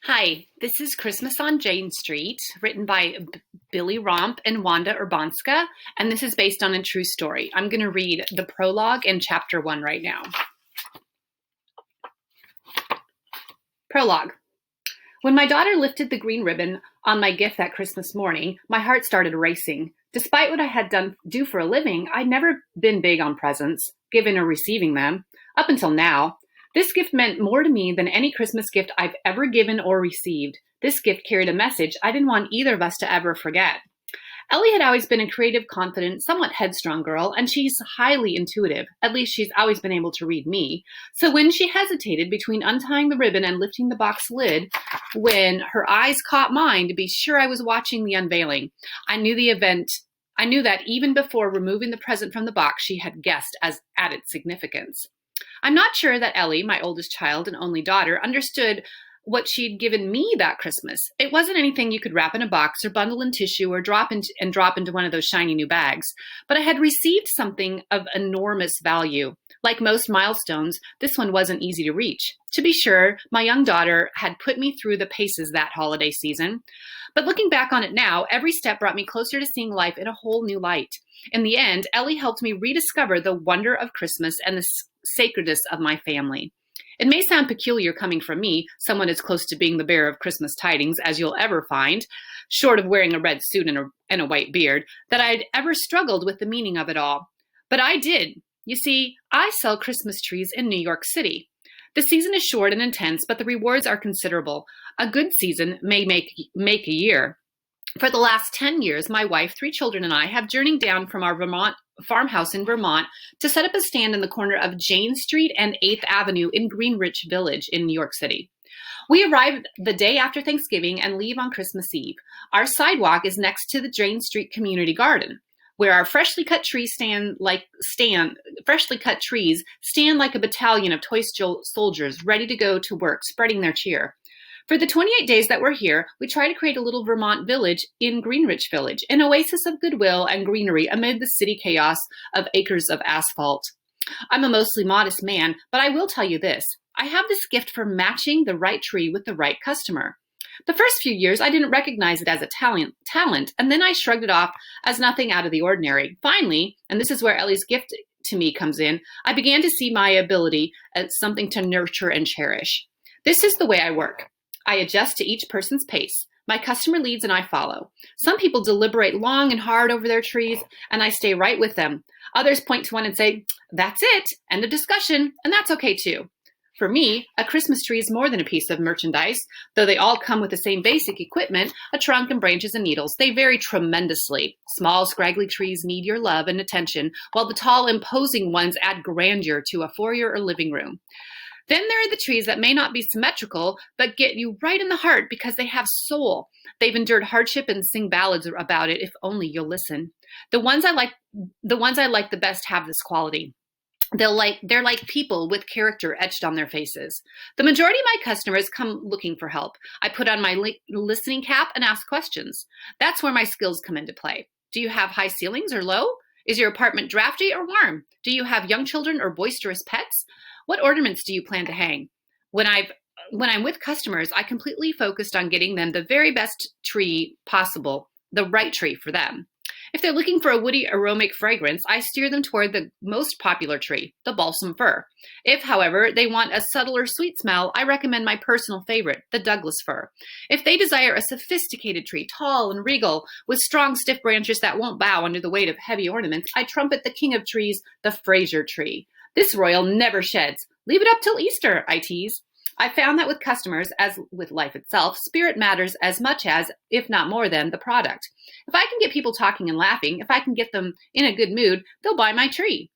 Hi, this is Christmas on Jane Street, written by Billy Romp and Wanda Urbanska, and this is based on a true story. I'm going to read the prologue in chapter 1 right now. Prologue. When my daughter lifted the green ribbon on my gift that Christmas morning, my heart started racing. Despite what I had do for a living, I'd never been big on presents, giving or receiving them, up until now. This gift meant more to me than any Christmas gift I've ever given or received. This gift carried a message I didn't want either of us to ever forget. Ellie had always been a creative, confident, somewhat headstrong girl, and she's highly intuitive. At least she's always been able to read me. So when she hesitated between untying the ribbon and lifting the box lid, when her eyes caught mine to be sure I was watching the unveiling, I knew that even before removing the present from the box, she had guessed at its significance. I'm not sure that Ellie, my oldest child and only daughter, understood what she'd given me that Christmas. It wasn't anything you could wrap in a box or bundle in tissue or drop into one of those shiny new bags. But I had received something of enormous value. Like most milestones, this one wasn't easy to reach. To be sure, my young daughter had put me through the paces that holiday season. But looking back on it now, every step brought me closer to seeing life in a whole new light. In the end, Ellie helped me rediscover the wonder of Christmas and the sacredness of my family. It may sound peculiar coming from me, someone as close to being the bearer of Christmas tidings as you'll ever find, short of wearing a red suit and a white beard, that I'd ever struggled with the meaning of it all. But I did. You see, I sell Christmas trees in New York City. The season is short and intense, but the rewards are considerable. A good season may make a year. For the last 10 years, my wife, 3 children, and I have journeyed down from our farmhouse in Vermont to set up a stand in the corner of Jane Street and 8th Avenue in Greenwich Village in New York City. We arrive the day after Thanksgiving and leave on Christmas Eve. Our sidewalk is next to the Jane Street Community Garden, where our freshly cut trees stand like a battalion of toy soldiers ready to go to work, spreading their cheer. For the 28 days that we're here, we try to create a little Vermont village in Greenwich Village, an oasis of goodwill and greenery amid the city chaos of acres of asphalt. I'm a mostly modest man, but I will tell you this. I have this gift for matching the right tree with the right customer. The first few years, I didn't recognize it as a talent, and then I shrugged it off as nothing out of the ordinary. Finally, and this is where Ellie's gift to me comes in, I began to see my ability as something to nurture and cherish. This is the way I work. I adjust to each person's pace. My customer leads and I follow. Some people deliberate long and hard over their trees, and I stay right with them. Others point to one and say, "That's it," end of discussion, and that's okay too. For me, a Christmas tree is more than a piece of merchandise. Though they all come with the same basic equipment, a trunk and branches and needles, they vary tremendously. Small, scraggly trees need your love and attention, while the tall, imposing ones add grandeur to a foyer or living room. Then there are the trees that may not be symmetrical, but get you right in the heart because they have soul. They've endured hardship and sing ballads about it if only you'll listen. The ones I like the best have this quality. They're like people with character etched on their faces. The majority of my customers come looking for help. I put on my listening cap and ask questions. That's where my skills come into play. Do you have high ceilings or low? Is your apartment drafty or warm? Do you have young children or boisterous pets? What ornaments do you plan to hang? When I'm with customers, I completely focused on getting them the very best tree possible, the right tree for them. If they're looking for a woody aromatic fragrance, I steer them toward the most popular tree, the balsam fir. If, however, they want a subtler sweet smell, I recommend my personal favorite, the Douglas fir. If they desire a sophisticated tree, tall and regal, with strong, stiff branches that won't bow under the weight of heavy ornaments, I trumpet the king of trees, the Fraser tree. This royal never sheds. Leave it up till Easter, I tease. I found that with customers, as with life itself, spirit matters as much as, if not more than, the product. If I can get people talking and laughing, if I can get them in a good mood, they'll buy my tree.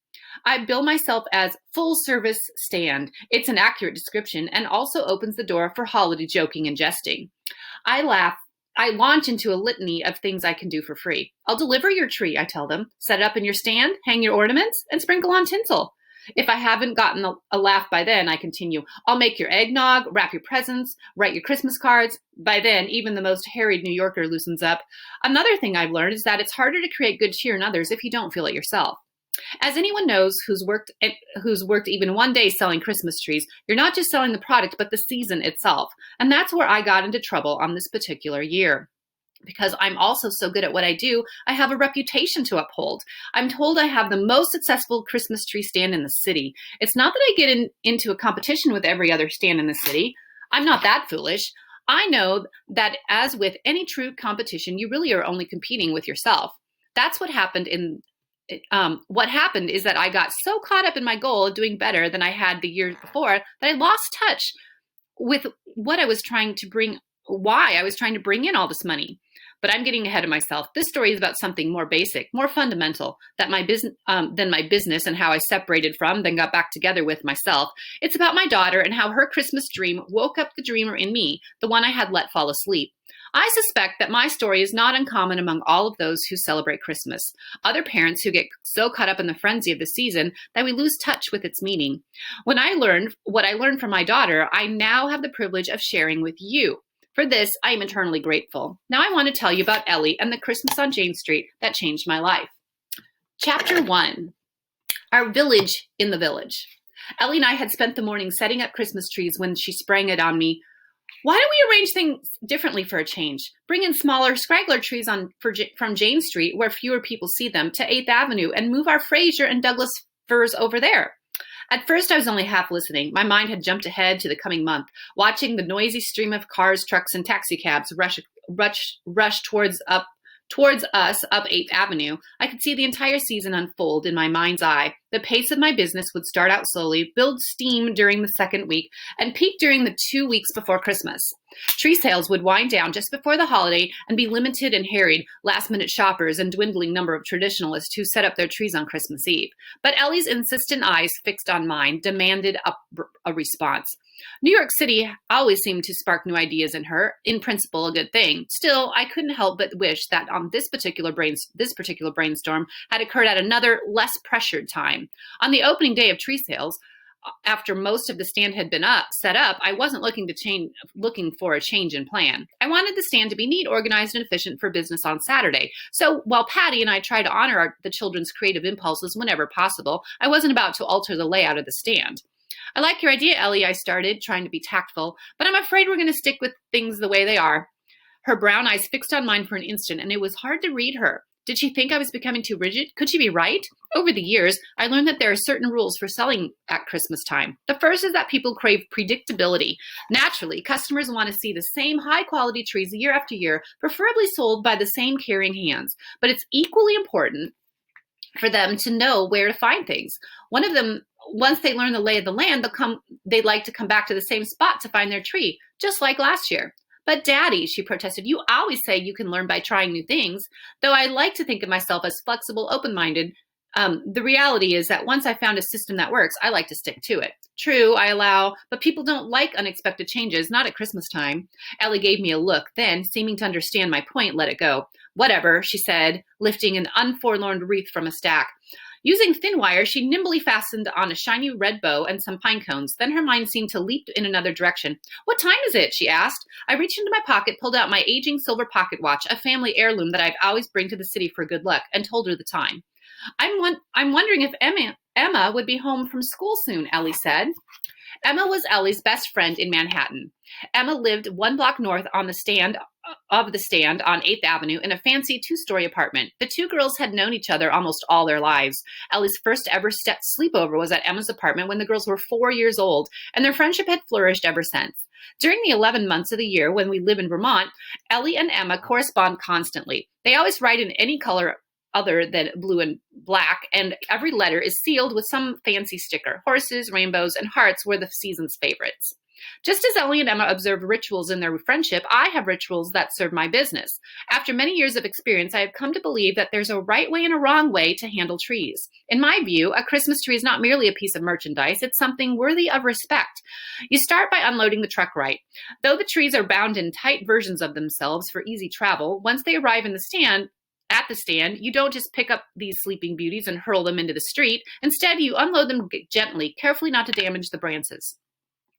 I bill myself as full service stand. It's an accurate description and also opens the door for holiday joking and jesting. I launch into a litany of things I can do for free. I'll deliver your tree, I tell them. Set it up in your stand, hang your ornaments, and sprinkle on tinsel. If I haven't gotten a laugh by then, I continue. I'll make your eggnog, wrap your presents, write your Christmas cards. By then, even the most harried New Yorker loosens up. Another thing I've learned is that it's harder to create good cheer in others if you don't feel it yourself. As anyone knows who's worked even one day selling Christmas trees, you're not just selling the product, but the season itself. And that's where I got into trouble on this particular year. Because I'm also so good at what I do, I have a reputation to uphold. I'm told I have the most successful Christmas tree stand in the city. It's not that I get into a competition with every other stand in the city. I'm not that foolish. I know that as with any true competition, you really are only competing with yourself. That's what happened is that I got so caught up in my goal of doing better than I had the year before that I lost touch with what I was trying to bring, why I was trying to bring in all this money. But I'm getting ahead of myself. This story is about something more basic, more fundamental than my business and how I separated from, then got back together with myself. It's about my daughter and how her Christmas dream woke up the dreamer in me, the one I had let fall asleep. I suspect that my story is not uncommon among all of those who celebrate Christmas. Other parents who get so caught up in the frenzy of the season that we lose touch with its meaning. What I learned from my daughter, I now have the privilege of sharing with you. For this, I am eternally grateful. Now I want to tell you about Ellie and the Christmas on Jane Street that changed my life. Chapter 1, Our Village in the Village. Ellie and I had spent the morning setting up Christmas trees when she sprang it on me. Why don't we arrange things differently for a change? Bring in smaller, scraggler trees from Jane Street, where fewer people see them, to 8th Avenue, and move our Fraser and Douglas firs over there. At first, I was only half listening. My mind had jumped ahead to the coming month, watching the noisy stream of cars, trucks, and taxicabs rush towards us up 8th Avenue. I could see the entire season unfold in my mind's eye. The pace of my business would start out slowly, build steam during the second week, and peak during the 2 weeks before Christmas. Tree sales would wind down just before the holiday and be limited and harried last-minute shoppers and dwindling number of traditionalists who set up their trees on Christmas Eve. But Ellie's insistent eyes fixed on mine demanded a response. New York City always seemed to spark new ideas in her, in principle a good thing. Still, I couldn't help but wish that this particular brainstorm had occurred at another, less pressured time. On the opening day of tree sales, after most of the stand had been set up, I wasn't looking for a change in plan. I wanted the stand to be neat, organized, and efficient for business on Saturday. So while Patty and I tried to honor the children's creative impulses whenever possible, I wasn't about to alter the layout of the stand. I like your idea, Ellie, I started, trying to be tactful, but I'm afraid we're going to stick with things the way they are. Her brown eyes fixed on mine for an instant, and it was hard to read her. Did she think I was becoming too rigid? Could she be right? Over the years, I learned that there are certain rules for selling at Christmas time. The first is that people crave predictability. Naturally, customers want to see the same high-quality trees year after year, preferably sold by the same caring hands. But it's equally important for them to know where to find things. One of them, once they learn the lay of the land, they'd like to come back to the same spot to find their tree, just like last year. But Daddy, she protested, you always say you can learn by trying new things. Though I like to think of myself as flexible, open-minded, the reality is that once I found a system that works, I like to stick to it. True, I allow, but people don't like unexpected changes, not at Christmas time. Ellie gave me a look, then, seeming to understand my point, let it go. Whatever, she said, lifting an unforlorn wreath from a stack. Using thin wire, she nimbly fastened on a shiny red bow and some pine cones. Then her mind seemed to leap in another direction. What time is it? She asked. I reached into my pocket, pulled out my aging silver pocket watch, a family heirloom that I'd always bring to the city for good luck, and told her the time. I'm wondering if Emma would be home from school soon, Ellie said. Emma was Ellie's best friend in Manhattan. Emma lived 1 block north on the stand on 8th Avenue in a fancy 2-story apartment. The two girls had known each other almost all their lives. Ellie's first ever sleepover was at Emma's apartment when the girls were 4 years old, and their friendship had flourished ever since. During the 11 months of the year when we live in Vermont, Ellie and Emma correspond constantly. They always write in any color other than blue and black, and every letter is sealed with some fancy sticker. Horses, rainbows, and hearts were the season's favorites. Just as Ellie and Emma observe rituals in their friendship, I have rituals that serve my business. After many years of experience, I have come to believe that there's a right way and a wrong way to handle trees. In my view, a Christmas tree is not merely a piece of merchandise, it's something worthy of respect. You start by unloading the truck right. Though the trees are bound in tight versions of themselves for easy travel, once they arrive at the stand, you don't just pick up these sleeping beauties and hurl them into the street. Instead, you unload them gently, carefully not to damage the branches.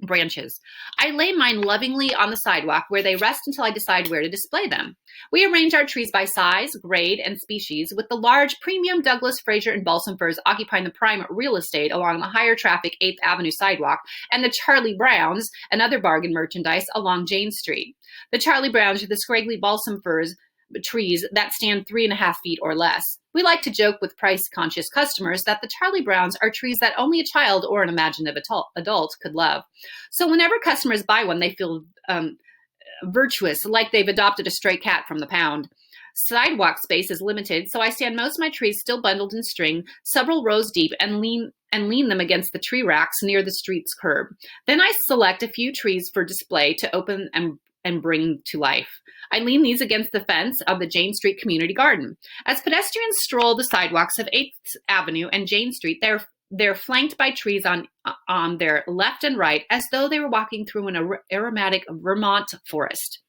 branches. I lay mine lovingly on the sidewalk where they rest until I decide where to display them. We arrange our trees by size, grade, and species, with the large premium Douglas, Fraser, and balsam firs occupying the prime real estate along the higher traffic 8th Avenue sidewalk, and the Charlie Browns and other bargain merchandise along Jane Street. The Charlie Browns are the scraggly balsam firs trees that stand 3.5 feet or less. We like to joke with price-conscious customers that the Charlie Browns are trees that only a child or an imaginative adult could love. So whenever customers buy one, they feel virtuous, like they've adopted a stray cat from the pound. Sidewalk space is limited, so I stand most of my trees still bundled in string, several rows deep, and lean them against the tree racks near the street's curb. Then I select a few trees for display to open and bring to life. I lean these against the fence of the Jane Street Community Garden. As pedestrians stroll the sidewalks of 8th Avenue and Jane Street, they're flanked by trees on their left and right, as though they were walking through an aromatic Vermont forest.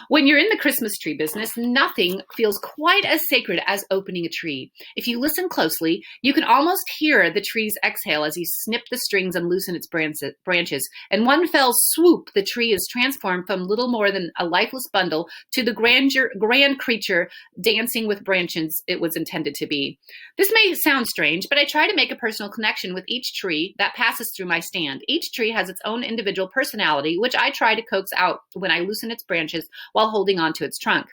When you're in the Christmas tree business, nothing feels quite as sacred as opening a tree. If you listen closely, you can almost hear the trees exhale as you snip the strings and loosen its branches. In one fell swoop, the tree is transformed from little more than a lifeless bundle to the grand creature dancing with branches it was intended to be. This may sound strange, but I try to make a personal connection with each tree that passes through my stand. Each tree has its own individual personality, which I try to coax out when I loosen its branches while holding on to its trunk.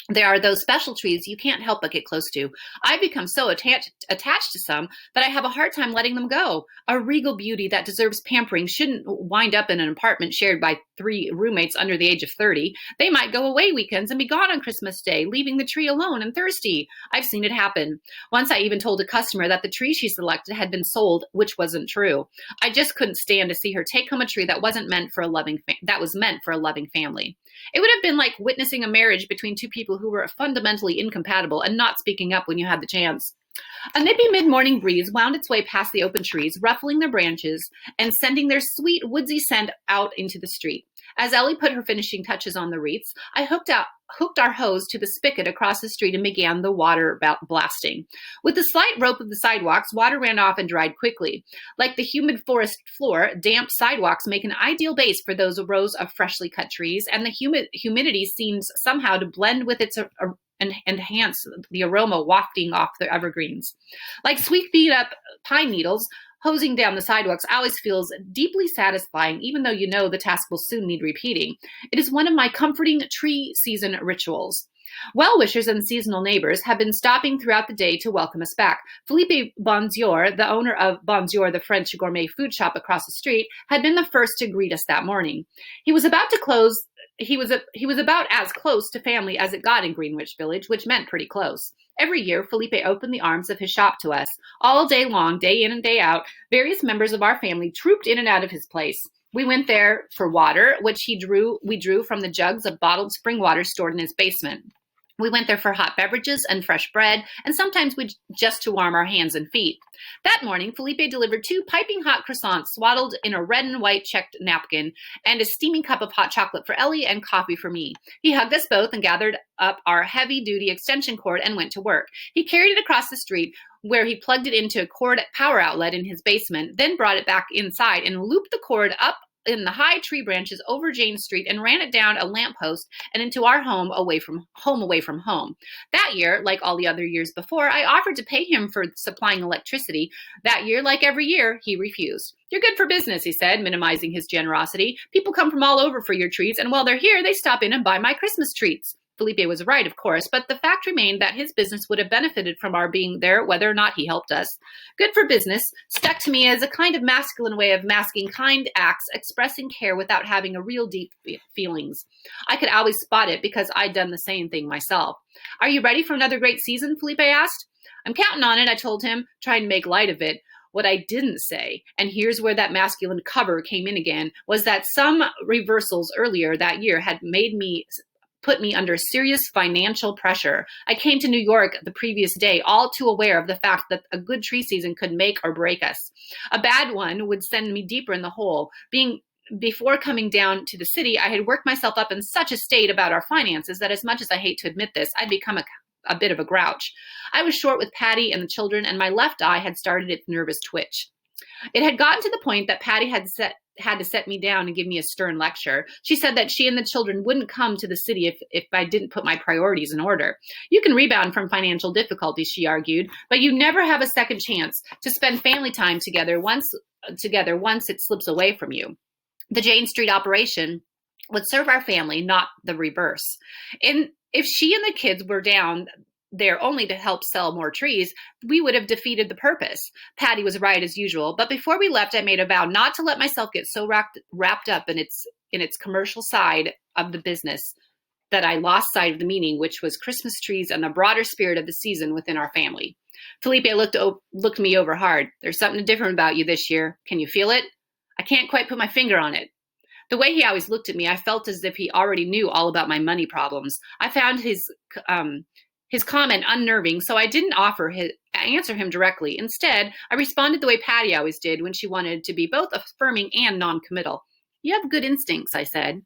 There are those special trees you can't help but get close to. I've become so attached to some that I have a hard time letting them go. A regal beauty that deserves pampering shouldn't wind up in an apartment shared by 3 roommates under the age of 30. They might go away weekends and be gone on Christmas Day, leaving the tree alone and thirsty. I've seen it happen. Once I even told a customer that the tree she selected had been sold, which wasn't true. I just couldn't stand to see her take home a tree that was meant for a loving family. It would have been like witnessing a marriage between two people who were fundamentally incompatible and not speaking up when you had the chance. A nippy mid-morning breeze wound its way past the open trees, ruffling their branches and sending their sweet woodsy scent out into the street. As Ellie put her finishing touches on the wreaths, I hooked our hose to the spigot across the street and began the water blasting. With the slight rope of the sidewalks, water ran off and dried quickly. Like the humid forest floor, damp sidewalks make an ideal base for those rows of freshly cut trees, and the humidity seems somehow to blend with its and enhance the aroma wafting off the evergreens. Like sweet beat-up pine needles, hosing down the sidewalks always feels deeply satisfying, even though you know the task will soon need repeating. It is one of my comforting tree season rituals. Well-wishers and seasonal neighbors have been stopping throughout the day to welcome us back. Philippe Bonjour, the owner of Bonjour, the French gourmet food shop across the street, had been the first to greet us that morning. He was about as close to family as it got in Greenwich Village, which meant pretty close. Every year, Felipe opened the arms of his shop to us. All day long, day in and day out, various members of our family trooped in and out of his place. We went there for water, which we drew from the jugs of bottled spring water stored in his basement. We went there for hot beverages and fresh bread, and sometimes just to warm our hands and feet. That morning, Felipe delivered 2 piping hot croissants swaddled in a red and white checked napkin, and a steaming cup of hot chocolate for Ellie and coffee for me. He hugged us both and gathered up our heavy-duty extension cord and went to work. He carried it across the street, where he plugged it into a cord power outlet in his basement, then brought it back inside and looped the cord up in the high tree branches over Jane Street and ran it down a lamppost and into our home away from home. That year, like all the other years before, I offered to pay him for supplying electricity. That year, like every year, he refused. "You're good for business," he said, minimizing his generosity. "People come from all over for your treats, and while they're here, they stop in and buy my Christmas treats." Felipe was right, of course, but the fact remained that his business would have benefited from our being there whether or not he helped us. Good for business stuck to me as a kind of masculine way of masking kind acts, expressing care without having a real deep feelings. I could always spot it because I'd done the same thing myself. "Are you ready for another great season?" Felipe asked. "I'm counting on it," I told him, trying to make light of it. What I didn't say, and here's where that masculine cover came in again, was that some reversals earlier that year had put me under serious financial pressure. I came to New York the previous day, all too aware of the fact that a good tree season could make or break us. A bad one would send me deeper in the hole. Before coming down to the city, I had worked myself up in such a state about our finances that, as much as I hate to admit this, I'd become a bit of a grouch. I was short with Patty and the children, and my left eye had started its nervous twitch. It had gotten to the point that Patty had had to set me down and give me a stern lecture. She said that she and the children wouldn't come to the city if I didn't put my priorities in order. You can rebound from financial difficulties, she argued, but you never have a second chance to spend family time together once it slips away from you. The Jane Street operation would serve our family, not the reverse. And if she and the kids were down there only to help sell more trees, we would have defeated the purpose. Patty was right as usual, but before we left, I made a vow not to let myself get so wrapped up in its commercial side of the business that I lost sight of the meaning, which was Christmas trees and the broader spirit of the season within our family. Felipe looked me over hard. There's something different about you this year. Can you feel it? I can't quite put my finger on it. The way he always looked at me, I felt as if he already knew all about my money problems. I found his comment unnerving, so I didn't answer him directly. Instead, I responded the way Patty always did when she wanted to be both affirming and non-committal. You have good instincts, I said.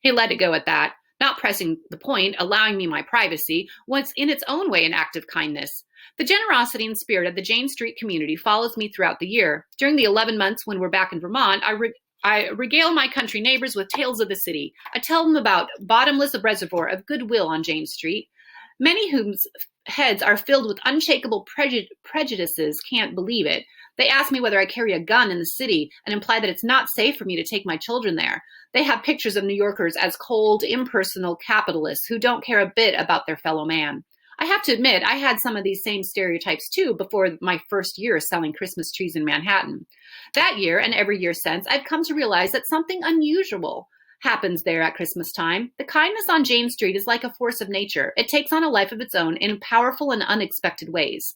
He let it go at that, not pressing the point, allowing me my privacy, was in its own way an act of kindness. The generosity and spirit of the Jane Street community follows me throughout the year. During the 11 months when we're back in Vermont, I regale my country neighbors with tales of the city. I tell them about bottomless reservoir of goodwill on Jane Street. Many whose heads are filled with unshakable prejudices can't believe it. They ask me whether I carry a gun in the city and imply that it's not safe for me to take my children there. They have pictures of New Yorkers as cold, impersonal capitalists who don't care a bit about their fellow man. I have to admit, I had some of these same stereotypes too before my first year selling Christmas trees in Manhattan. That year, and every year since, I've come to realize that something unusual happens there at Christmas time. The kindness on Jane Street is like a force of nature. It takes on a life of its own in powerful and unexpected ways,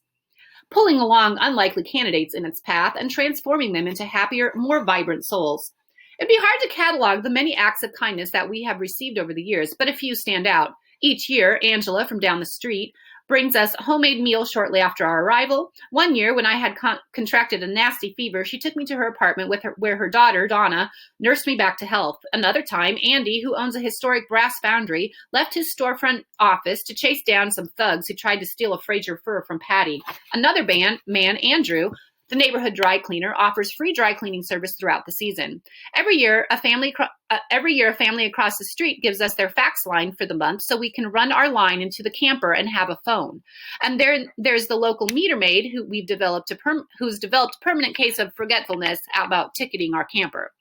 pulling along unlikely candidates in its path and transforming them into happier, more vibrant souls. It'd be hard to catalog the many acts of kindness that we have received over the years, but a few stand out. Each year, Angela from down the street brings us a homemade meal shortly after our arrival. One year, when I had contracted a nasty fever, she took me to her apartment where her daughter, Donna, nursed me back to health. Another time, Andy, who owns a historic brass foundry, left his storefront office to chase down some thugs who tried to steal a Fraser fur from Patty. Another man, Andrew, the neighborhood dry cleaner, offers free dry cleaning service throughout the season. Every year, a family across the street gives us their fax line for the month so we can run our line into the camper and have a phone. And there's the local meter maid who's developed a permanent case of forgetfulness about ticketing our camper.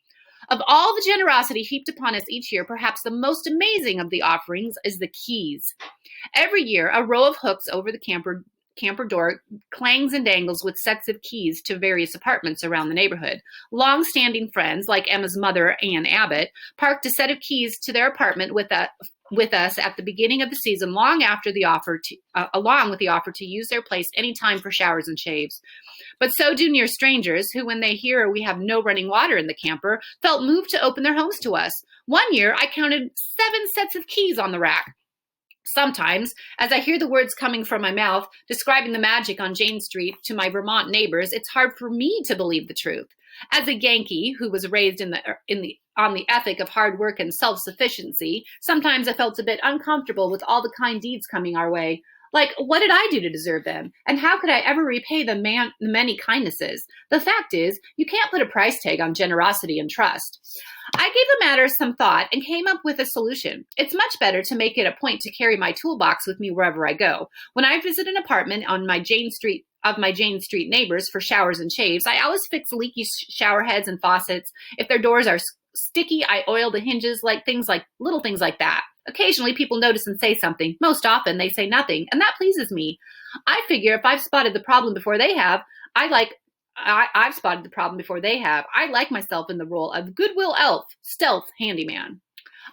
Of all the generosity heaped upon us each year, perhaps the most amazing of the offerings is the keys. Every year, a row of hooks over the camper door clangs and dangles with sets of keys to various apartments around the neighborhood. Long-standing friends, like Emma's mother, Ann Abbott, parked a set of keys to their apartment with us at the beginning of the season, along with the offer to use their place anytime for showers and shaves. But so do near strangers who, when they hear we have no running water in the camper, felt moved to open their homes to us. One year, I counted 7 sets of keys on the rack. Sometimes, as I hear the words coming from my mouth describing the magic on Jane Street to my Vermont neighbors, it's hard for me to believe the truth. As a Yankee who was raised on the ethic of hard work and self-sufficiency, sometimes I felt a bit uncomfortable with all the kind deeds coming our way. Like, what did I do to deserve them? And how could I ever repay the many kindnesses? The fact is, you can't put a price tag on generosity and trust. I gave the matter some thought and came up with a solution. It's much better to make it a point to carry my toolbox with me wherever I go. When I visit an apartment on my Jane Street neighbors for showers and shaves, I always fix leaky shower heads and faucets. If their doors are sticky, I oil the hinges, little things like that. Occasionally, people notice and say something. Most often, they say nothing, and that pleases me. I figure if I've spotted the problem before they have, I've spotted the problem before they have. I like myself in the role of goodwill elf, stealth handyman.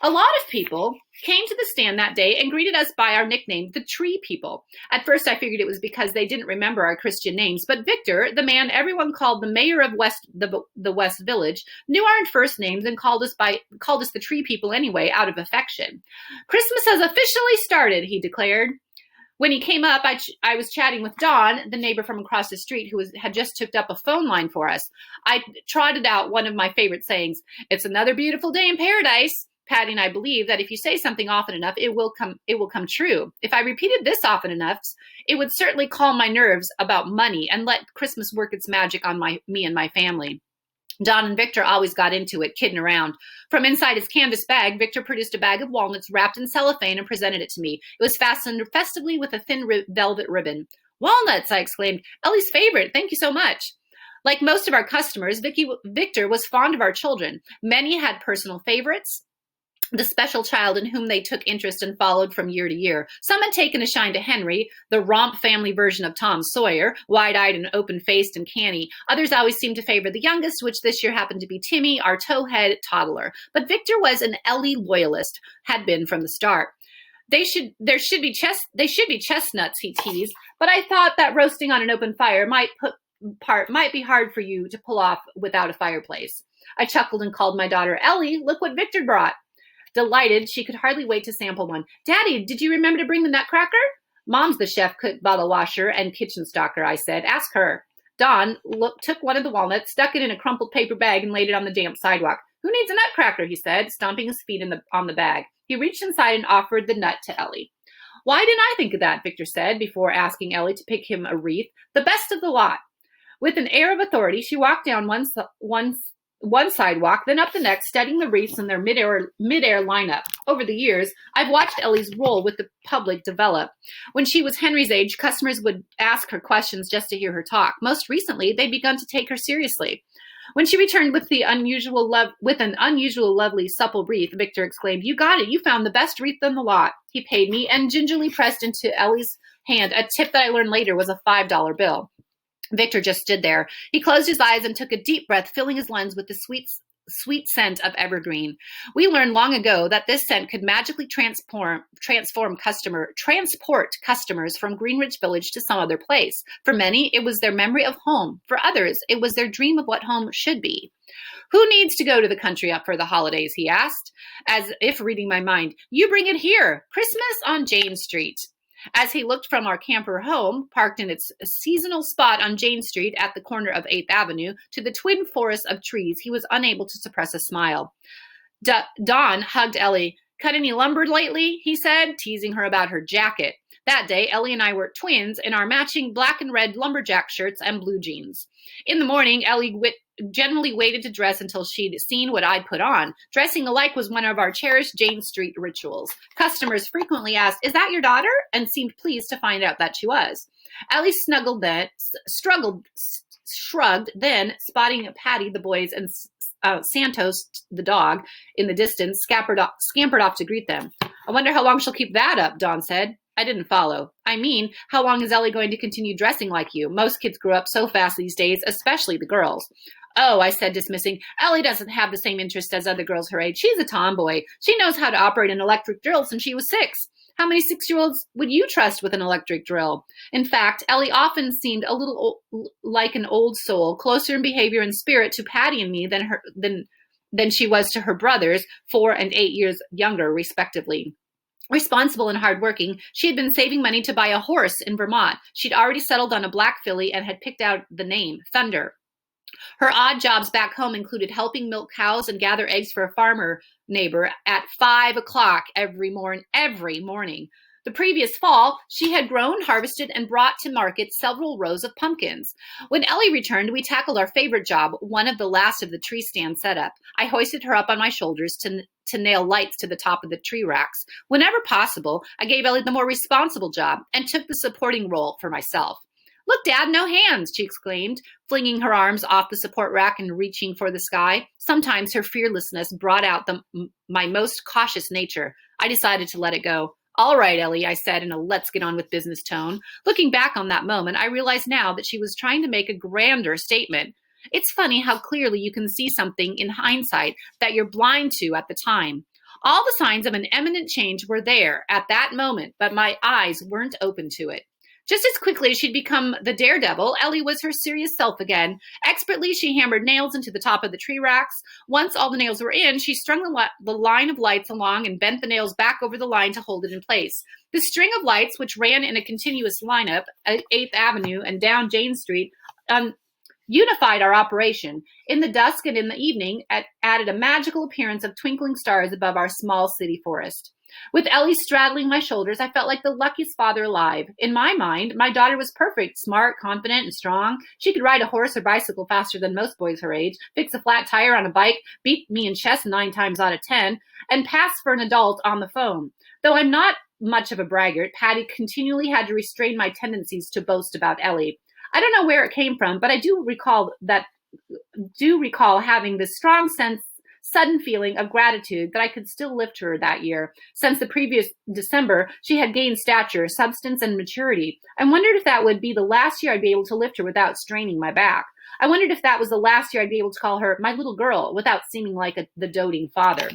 A lot of people came to the stand that day and greeted us by our nickname, the Tree People. At first, I figured it was because they didn't remember our Christian names, but Victor, the man everyone called the mayor of the West Village, knew our first names and called us the Tree People anyway, out of affection. Christmas has officially started, he declared. When he came up, I was chatting with Dawn, the neighbor from across the street who had just hooked up a phone line for us. I trotted out one of my favorite sayings, "It's another beautiful day in paradise." Patty and I believe that if you say something often enough, it will come true. If I repeated this often enough, it would certainly calm my nerves about money and let Christmas work its magic on me and my family. Don and Victor always got into it, kidding around. From inside his canvas bag, Victor produced a bag of walnuts wrapped in cellophane and presented it to me. It was fastened festively with a thin velvet ribbon. Walnuts, I exclaimed. Ellie's favorite. Thank you so much. Like most of our customers, Victor was fond of our children. Many had personal favorites, the special child in whom they took interest and followed from year to year. Some had taken a shine to Henry, the romp family version of Tom Sawyer, wide-eyed and open-faced and canny. Others always seemed to favor the youngest, which this year happened to be Timmy, our towhead toddler. But Victor was an Ellie loyalist, had been from the start. They should be chestnuts, he teased, but I thought that roasting on an open fire might be hard for you to pull off without a fireplace. I chuckled and called my daughter, Ellie, look what Victor brought. Delighted, she could hardly wait to sample one. Daddy, did you remember to bring the nutcracker? Mom's the chef, cook, bottle washer, and kitchen stocker, I said. Ask her. Don took one of the walnuts, stuck it in a crumpled paper bag, and laid it on the damp sidewalk. Who needs a nutcracker, he said, stomping his feet on the bag. He reached inside and offered the nut to Ellie. Why didn't I think of that, Victor said, before asking Ellie to pick him a wreath. The best of the lot. With an air of authority, she walked down one sidewalk, then up the next, studying the wreaths in their mid-air lineup. Over the years, I've watched Ellie's role with the public develop. When she was Henry's age, customers would ask her questions just to hear her talk. Most recently, they'd begun to take her seriously. When she returned with an unusual lovely supple wreath, Victor exclaimed, You got it. You found the best wreath in the lot. He paid me and gingerly pressed into Ellie's hand a tip that I learned later was a $5 bill. Victor just stood there. He closed his eyes and took a deep breath, filling his lungs with the sweet scent of evergreen. We learned long ago that this scent could magically transport customers from Greenwich Village to some other place. For many, it was their memory of home. For others, it was their dream of what home should be. Who needs to go to the country up for the holidays, he asked, as if reading my mind. You bring it here. Christmas on Jane Street. As he looked from our camper home, parked in its seasonal spot on Jane Street at the corner of 8th Avenue, to the twin forest of trees, he was unable to suppress a smile. Don hugged Ellie. Cut any lumber lately? He said, teasing her about her jacket. That day, Ellie and I were twins in our matching black and red lumberjack shirts and blue jeans. In the morning, Ellie generally waited to dress until she'd seen what I'd put on. Dressing alike was one of our cherished Jane Street rituals. Customers frequently asked, Is that your daughter? And seemed pleased to find out that she was. Ellie shrugged, then, spotting Patty, the boys, and Santos, the dog, in the distance, scampered off to greet them. I wonder how long she'll keep that up, Don said. I didn't follow. I mean, how long is Ellie going to continue dressing like you? Most kids grow up so fast these days, especially the girls. Oh, I said, dismissing. Ellie doesn't have the same interest as other girls her age. She's a tomboy. She knows how to operate an electric drill since she was 6. How many 6-year-olds would you trust with an electric drill? In fact, Ellie often seemed a little like an old soul, closer in behavior and spirit to Patty and me than she was to her brothers, 4 and 8 years younger, respectively. Responsible and hardworking, she had been saving money to buy a horse in Vermont. She'd already settled on a black filly and had picked out the name, Thunder. Her odd jobs back home included helping milk cows and gather eggs for a farmer neighbor at 5 o'clock every morning. The previous fall, she had grown, harvested, and brought to market several rows of pumpkins. When Ellie returned, we tackled our favorite job, one of the last of the tree stand setup. I hoisted her up on my shoulders to nail lights to the top of the tree racks. Whenever possible, I gave Ellie the more responsible job and took the supporting role for myself. Look, Dad, no hands, she exclaimed, flinging her arms off the support rack and reaching for the sky. Sometimes her fearlessness brought out my most cautious nature. I decided to let it go. All right, Ellie, I said in a let's get on with business tone. Looking back on that moment, I realize now that she was trying to make a grander statement. It's funny how clearly you can see something in hindsight that you're blind to at the time. All the signs of an imminent change were there at that moment, but my eyes weren't open to it. Just as quickly as she'd become the daredevil, Ellie was her serious self again. Expertly, she hammered nails into the top of the tree racks. Once all the nails were in, she strung the line of lights along and bent the nails back over the line to hold it in place. The string of lights, which ran in a continuous lineup at 8th Avenue and down Jane Street, unified our operation. In the dusk and in the evening, added a magical appearance of twinkling stars above our small city forest. With Ellie straddling my shoulders, I felt like the luckiest father alive. In my mind, my daughter was perfect, smart, confident, and strong. She could ride a horse or bicycle faster than most boys her age, fix a flat tire on a bike, beat me in chess 9 times out of 10, and pass for an adult on the phone. Though I'm not much of a braggart, Patty continually had to restrain my tendencies to boast about Ellie. I don't know where it came from, but I do recall having this sudden feeling of gratitude that I could still lift her that year. Since the previous December, she had gained stature, substance, and maturity. I wondered if that would be the last year I'd be able to lift her without straining my back. I wondered if that was the last year I'd be able to call her my little girl without seeming like the doting father.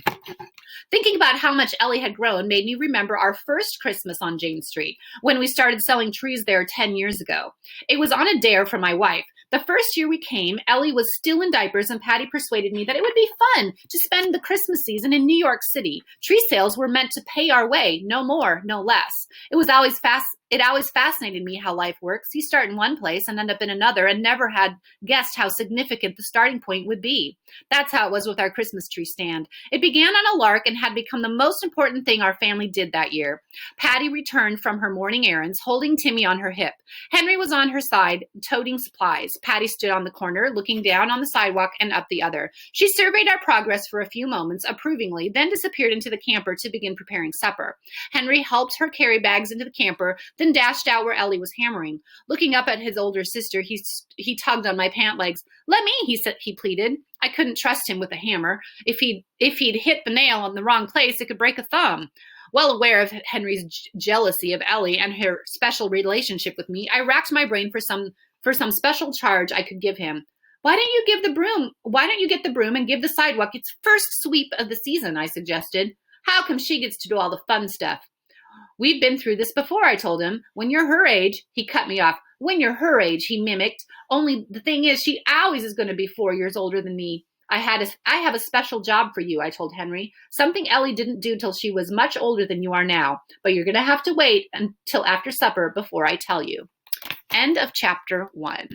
Thinking about how much Ellie had grown made me remember our first Christmas on Jane Street, when we started selling trees there 10 years ago. It was on a dare from my wife. The first year we came, Ellie was still in diapers, and Patty persuaded me that it would be fun to spend the Christmas season in New York City. Tree sales were meant to pay our way, no more, no less. It always fascinated me how life works. You start in one place and end up in another, and never had guessed how significant the starting point would be. That's how it was with our Christmas tree stand. It began on a lark and had become the most important thing our family did that year. Patty returned from her morning errands, holding Timmy on her hip. Henry was on her side, toting supplies. Patty stood on the corner, looking down on the sidewalk and up the other. She surveyed our progress for a few moments, approvingly, then disappeared into the camper to begin preparing supper. Henry helped her carry bags into the camper, then dashed out where Ellie was hammering. Looking up at his older sister, he tugged on my pant legs. "Let me," he pleaded. I couldn't trust him with a hammer. If he'd hit the nail in the wrong place, it could break a thumb. Well aware of Henry's jealousy of Ellie and her special relationship with me, I racked my brain for some special charge I could give him. Why don't you get the broom and give the sidewalk its first sweep of the season?" I suggested. "How come she gets to do all the fun stuff?" "We've been through this before," I told him. "When you're her age," he cut me off. "When you're her age," he mimicked. "Only the thing is, she always is going to be 4 years older than me." I have a special job for you," I told Henry. "Something Ellie didn't do till she was much older than you are now. But you're going to have to wait until after supper before I tell you." End of chapter 1.